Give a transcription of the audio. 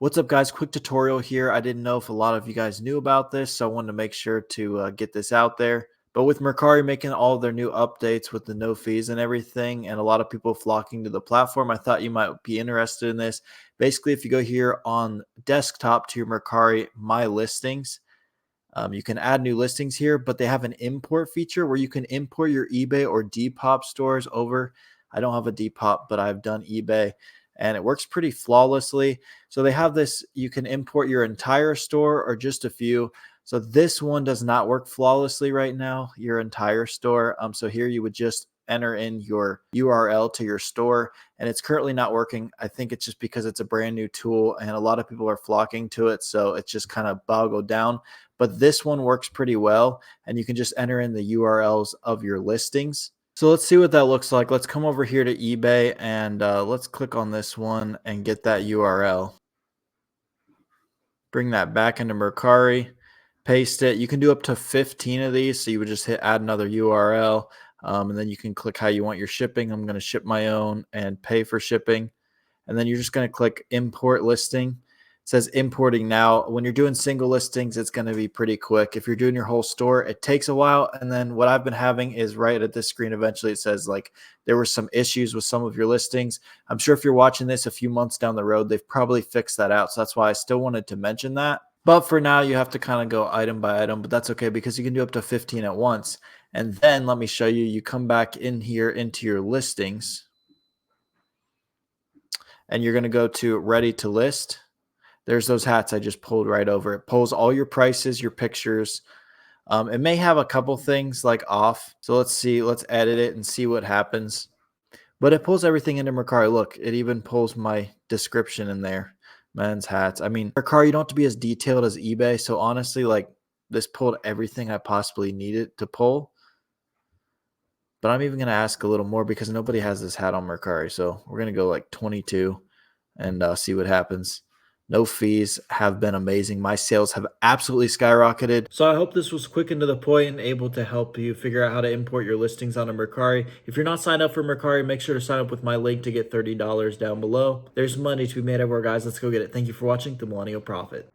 What's up, guys? Quick tutorial here. I didn't know if a lot of you guys knew about this, so I wanted to make sure to get this out there. But with Mercari making all of their new updates with the no fees and everything, and a lot of people flocking to the platform, I thought you might be interested in this. Basically, if you go here on desktop to your Mercari My Listings, you can add new listings here, but they have an import feature where you can import your eBay or Depop stores over. I don't have a Depop, but I've done eBay and it works pretty flawlessly. So they have this, you can import your entire store or just a few. So this one does not work flawlessly right now, your entire store. So here you would just enter in your URL to your store, and it's currently not working. I think it's just because it's a brand new tool and a lot of people are flocking to it. So it's just kind of boggled down, but this one works pretty well. And you can just enter in the URLs of your listings. So let's see what that looks like. Let's come over here to eBay and let's click on this one and get that URL. Bring that back into Mercari, paste it. You can do up to 15 of these. So you would just hit add another URL, and then you can click how you want your shipping. I'm going to ship my own and pay for shipping. And then you're just going to click import listing. It says importing now. When you're doing single listings, it's going to be pretty quick. If you're doing your whole store, it takes a while. And then what I've been having is right at this screen, eventually it says like there were some issues with some of your listings. I'm sure if you're watching this a few months down the road, they've probably fixed that out. So that's why I still wanted to mention that. But for now, you have to kind of go item by item, but that's okay because you can do up to 15 at once. And then let me show you, you come back in here into your listings and you're going to go to ready to list. There's those hats I just pulled right over. It pulls all your prices, your pictures. It may have a couple things like off. So let's see. Let's edit it and see what happens. But it pulls everything into Mercari. Look, it even pulls my description in there. Men's hats. I mean, Mercari, you don't have to be as detailed as eBay. So honestly, like this pulled everything I possibly needed to pull. But I'm even going to ask a little more because nobody has this hat on Mercari. So we're going to go like 22 and see what happens. No fees have been amazing. My sales have absolutely skyrocketed. So I hope this was quick and to the point and able to help you figure out how to import your listings onto Mercari. If you're not signed up for Mercari, make sure to sign up with my link to get $30 down below. There's money to be made everywhere, guys. Let's go get it. Thank you for watching The Millennial Prophet.